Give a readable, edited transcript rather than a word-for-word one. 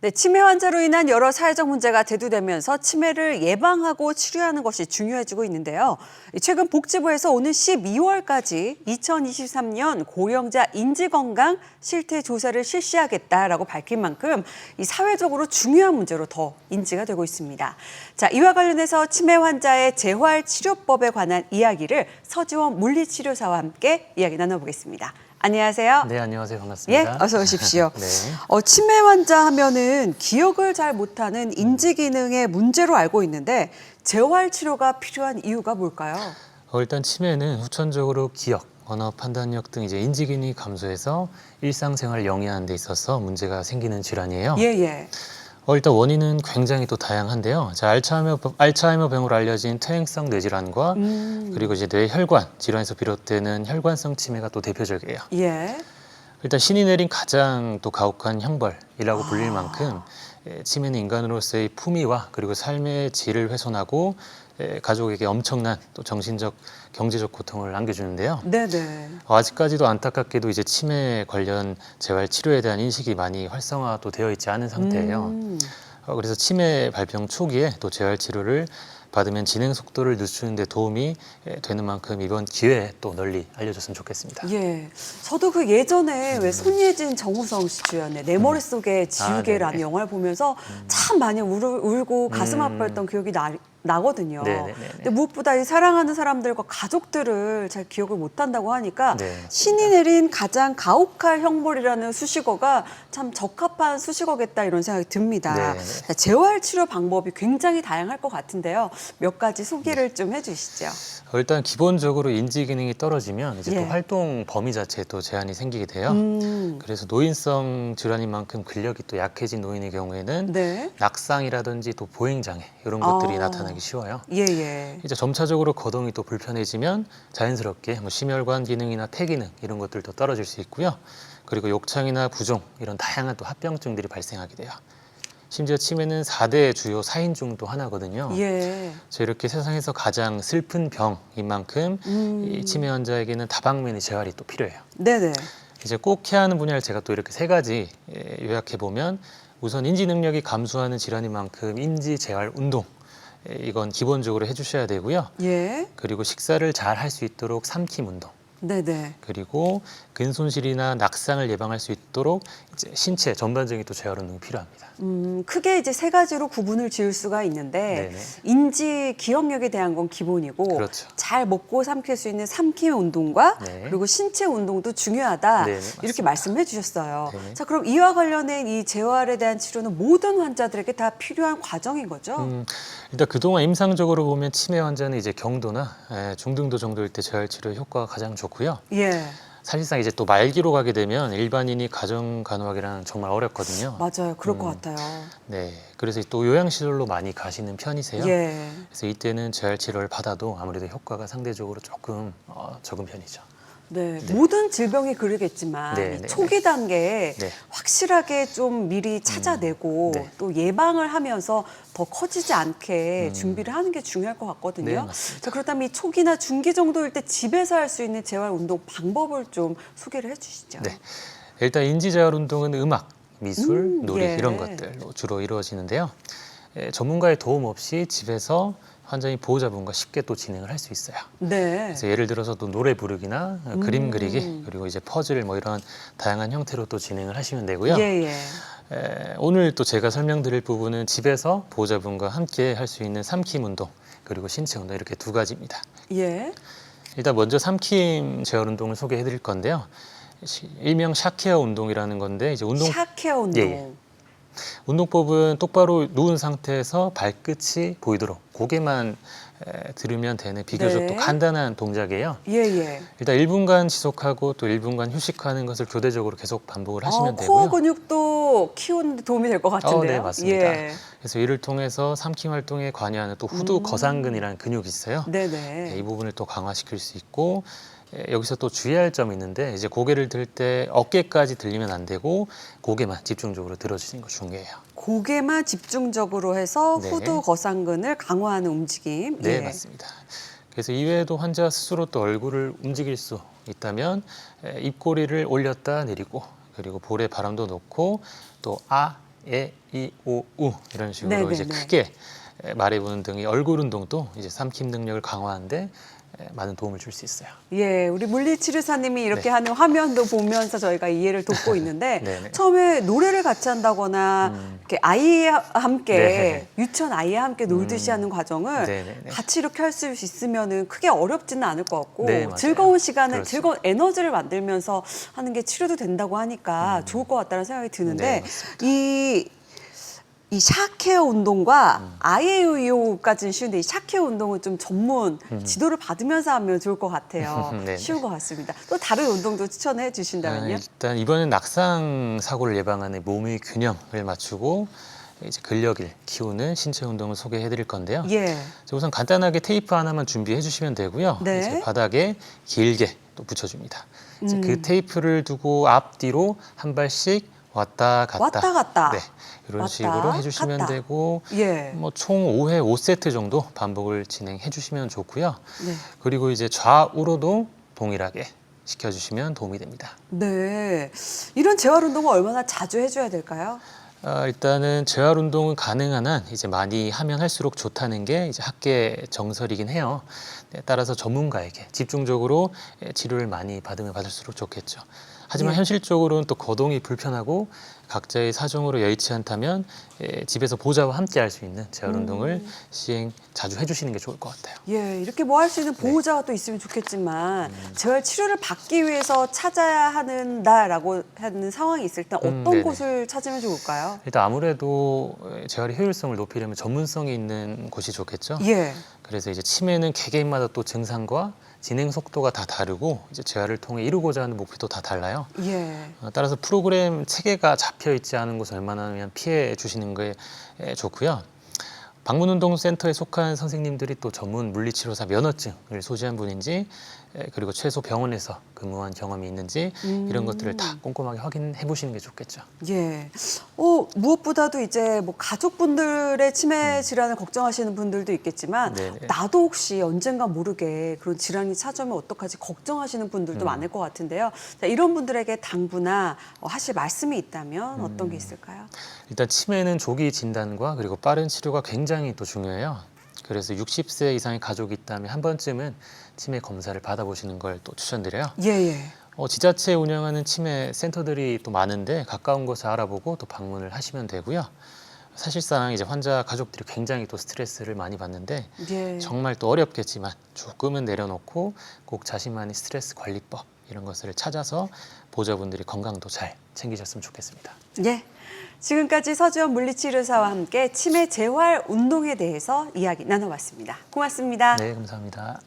네, 치매 환자로 인한 여러 사회적 문제가 대두되면서 치매를 예방하고 치료하는 것이 중요해지고 있는데요. 최근 복지부에서 오는 12월까지 2023년 고령자 인지건강 실태 조사를 실시하겠다라고 밝힌 만큼 이 사회적으로 중요한 문제로 더 인지가 되고 있습니다. 자, 이와 관련해서 치매 환자의 재활치료법에 관한 이야기를 서지원 물리치료사와 함께 이야기 나눠보겠습니다. 안녕하세요. 네, 안녕하세요. 반갑습니다. 예, 어서 오십시오. 네. 치매 환자 하면은 기억을 잘 못하는 인지 기능의 문제로 알고 있는데 재활 치료가 필요한 이유가 뭘까요? 일단 치매는 후천적으로 기억, 언어 판단력 등 이제 인지 기능이 감소해서 일상생활을 영위하는 데 있어서 문제가 생기는 질환이에요. 예. 일단 원인은 굉장히 또 다양한데요. 자, 알츠하이머 병으로 알려진 퇴행성 뇌질환과 그리고 이제 뇌혈관 질환에서 비롯되는 혈관성 치매가 또 대표적이에요. 예. 일단 신이 내린 가장 또 가혹한 형벌이라고 불릴 만큼 치매는 인간으로서의 품위와 그리고 삶의 질을 훼손하고 가족에게 엄청난 또 정신적, 경제적 고통을 안겨주는데요. 네네. 아직까지도 안타깝게도 이제 치매 관련 재활 치료에 대한 인식이 많이 활성화도 되어 있지 않은 상태예요. 그래서 치매 발병 초기에 또 재활 치료를 받으면 진행 속도를 늦추는 데 도움이 되는 만큼 이번 기회에 또 널리 알려줬으면 좋겠습니다. 예. 저도 그 예전에 왜 손예진 정우성 씨 주연의 내 머릿속에 지우개라는 네네. 영화를 보면서 참 많이 울고 가슴 아파했던 기억이 나거든요. 네네네네. 근데 무엇보다 이 사랑하는 사람들과 가족들을 잘 기억을 못한다고 하니까 네, 맞습니다. 신이 내린 가장 가혹할 형벌이라는 수식어가 참 적합한 수식어겠다 이런 생각이 듭니다. 네. 자, 재활 치료 방법이 굉장히 다양할 것 같은데요. 몇 가지 소개를 좀 해주시죠. 일단 기본적으로 인지 기능이 떨어지면 이제 예. 또 활동 범위 자체에 또 제한이 생기게 돼요. 그래서 노인성 질환인 만큼 근력이 또 약해진 노인의 경우에는 네. 낙상이라든지 또 보행 장애 이런 것들이 나타나기 쉬워요. 예. 이제 점차적으로 거동이 또 불편해지면 자연스럽게 뭐 심혈관 기능이나 폐 기능 이런 것들도 떨어질 수 있고요. 그리고 욕창이나 부종 이런 다양한 또 합병증들이 발생하게 돼요. 심지어 치매는 4대 주요 사인 중 또 하나거든요. 예. 그래서 이렇게 세상에서 가장 슬픈 병인 만큼 이 치매 환자에게는 다방면의 재활이 또 필요해요. 네네. 이제 꼭 해야 하는 분야를 제가 또 이렇게 세 가지 요약해 보면 우선 인지 능력이 감소하는 질환인 만큼 인지 재활 운동 이건 기본적으로 해주셔야 되고요. 예. 그리고 식사를 잘 할 수 있도록 삼킴 운동. 네네. 그리고 근손실이나 낙상을 예방할 수 있도록 이제 신체 전반적인 또 재활 운동이 필요합니다. 크게 이제 세 가지로 구분을 지을 수가 있는데 네네. 인지 기억력에 대한 건 기본이고 그렇죠. 잘 먹고 삼킬 수 있는 삼킴 운동과 네. 그리고 신체 운동도 중요하다 네네, 이렇게 맞습니다. 말씀해 주셨어요. 네네. 자, 그럼 이와 관련된 이 재활에 대한 치료는 모든 환자들에게 다 필요한 과정인 거죠? 일단 그동안 임상적으로 보면 치매 환자는 이제 경도나 중등도 정도일 때 재활 치료 효과가 가장 좋고요. 예, 사실상 이제 또 말기로 가게 되면 일반인이 가정 간호하기랑 정말 어렵거든요. 맞아요. 그럴 것 같아요. 네, 그래서 또 요양시설로 많이 가시는 편이세요. 예. 그래서 이때는 재활 치료를 받아도 아무래도 효과가 상대적으로 조금 적은 편이죠. 네, 모든 질병이 그러겠지만 네, 이 네, 초기 단계에 네. 확실하게 좀 미리 찾아내고 네. 또 예방을 하면서 더 커지지 않게 준비를 하는 게 중요할 것 같거든요. 네, 맞습니다. 자, 그렇다면 이 초기나 중기 정도일 때 집에서 할 수 있는 재활 운동 방법을 좀 소개를 해주시죠. 네, 일단 인지 재활 운동은 음악, 미술, 놀이 예. 이런 것들로 주로 이루어지는데요. 전문가의 도움 없이 집에서 환자인 보호자분과 쉽게 또 진행을 할 수 있어요. 네. 그래서 예를 들어서 또 노래 부르기나 그림 그리기 그리고 이제 퍼즐 뭐 이런 다양한 형태로 또 진행을 하시면 되고요. 예. 오늘 또 제가 설명드릴 부분은 집에서 보호자분과 함께 할 수 있는 삼킴 운동 그리고 신체 운동 이렇게 두 가지입니다. 예. 일단 먼저 삼킴 재활 운동을 소개해 드릴 건데요. 일명 샤케어 운동이라는 건데 이제 샤케어 운동. 예. 운동법은 똑바로 누운 상태에서 발끝이 보이도록 고개만 들으면 되는 비교적 네. 또 간단한 동작이에요. 예. 일단 1분간 지속하고 또 1분간 휴식하는 것을 교대적으로 계속 반복을 하시면 코어 되고요. 근육도 키우는 데 도움이 될 것 같은데요. 네, 맞습니다. 예. 그래서 이를 통해서 삼킴 활동에 관여하는 또 후두 거상근이라는 근육이 있어요. 네네. 이 부분을 또 강화시킬 수 있고 여기서 또 주의할 점이 있는데 이제 고개를 들 때 어깨까지 들리면 안 되고 고개만 집중적으로 들어주시는 거 중요해요. 고개만 집중적으로 해서 네. 후두 거상근을 강화하는 움직임. 네, 예. 맞습니다. 그래서 이외에도 환자 스스로 또 얼굴을 움직일 수 있다면 입꼬리를 올렸다 내리고 그리고 볼에 바람도 넣고 또 에, 이, 오, 우 이런 식으로 네네네. 이제 크게 말해보는 등의 얼굴 운동도 이제 삼킴 능력을 강화하는데 많은 도움을 줄 수 있어요. 예, 우리 물리치료사님이 이렇게 네. 하는 화면도 보면서 저희가 이해를 돕고 있는데 네네. 처음에 노래를 같이 한다거나 이렇게 아이와 함께 네. 유치원 아이와 함께 놀듯이 하는 과정을 네네네. 같이 이렇게 할 수 있으면은 크게 어렵지는 않을 것 같고 네, 맞아요. 즐거운 시간을 그렇죠. 즐거운 에너지를 만들면서 하는 게 치료도 된다고 하니까 좋을 것 같다는 생각이 네, 드는데 맞습니다. 이 샤케어 운동과 아이오요까지는 쉬운데 이 샤케어 운동은 좀 전문 지도를 받으면서 하면 좋을 것 같아요. 네네. 쉬운 것 같습니다. 또 다른 운동도 추천해 주신다면요? 일단 이번엔 낙상 사고를 예방하는 몸의 균형을 맞추고 이제 근력을 키우는 신체 운동을 소개해 드릴 건데요. 예. 우선 간단하게 테이프 하나만 준비해 주시면 되고요. 네. 이제 바닥에 길게 또 붙여줍니다. 이제 그 음. 테이프를 두고 앞뒤로 한 발씩 왔다 갔다. 왔다 갔다. 네, 이런 왔다 식으로 해주시면 갔다. 되고 예. 뭐 총 5회 5세트 정도 반복을 진행해 주시면 좋고요. 네. 그리고 이제 좌우로도 동일하게 시켜주시면 도움이 됩니다. 네. 이런 재활 운동을 얼마나 자주 해줘야 될까요? 일단은 재활 운동은 가능한 한 이제 많이 하면 할수록 좋다는 게 이제 학계 정설이긴 해요. 네, 따라서 전문가에게 집중적으로 치료를 많이 받으면 받을수록 좋겠죠. 하지만 예. 현실적으로는 또 거동이 불편하고 각자의 사정으로 여의치 않다면 집에서 보호자와 함께 할 수 있는 재활 운동을 시행 자주 해주시는 게 좋을 것 같아요. 예, 이렇게 뭐 할 수 있는 보호자가 또 있으면 좋겠지만 재활 치료를 받기 위해서 찾아야 하는다라고 하는 상황이 있을 때 어떤 네네. 곳을 찾으면 좋을까요? 일단 아무래도 재활의 효율성을 높이려면 전문성이 있는 곳이 좋겠죠. 예. 그래서 이제 치매는 개개인마다 또 증상과 진행 속도가 다 다르고 이제 재활을 통해 이루고자 하는 목표도 다 달라요. 예. 따라서 프로그램 체계가 잡혀 있지 않은 곳을 웬만하면 피해 주시는 게 좋고요. 방문운동센터에 속한 선생님들이 또 전문 물리치료사 면허증을 소지한 분인지 그리고 최소 병원에서 근무한 경험이 있는지 이런 것들을 다 꼼꼼하게 확인해 보시는 게 좋겠죠. 예. 무엇보다도 이제 뭐 가족분들의 치매 질환을 걱정하시는 분들도 있겠지만 네네. 나도 혹시 언젠가 모르게 그런 질환이 찾아오면 어떡하지 걱정하시는 분들도 많을 것 같은데요. 자, 이런 분들에게 당부나 하실 말씀이 있다면 어떤 게 있을까요? 일단 치매는 조기 진단과 그리고 빠른 치료가 굉장히 또 중요해요. 그래서 60세 이상의 가족이 있다면 한 번쯤은 치매 검사를 받아보시는 걸 또 추천드려요. 예. 지자체 운영하는 치매 센터들이 또 많은데 가까운 곳을 알아보고 또 방문을 하시면 되고요. 사실상 이제 환자 가족들이 굉장히 또 스트레스를 많이 받는데 예. 정말 또 어렵겠지만 조금은 내려놓고 꼭 자신만의 스트레스 관리법 이런 것을 찾아서 보호자분들이 건강도 잘 챙기셨으면 좋겠습니다. 예. 지금까지 서주현 물리치료사와 함께 치매 재활 운동에 대해서 이야기 나눠봤습니다. 고맙습니다. 네, 감사합니다.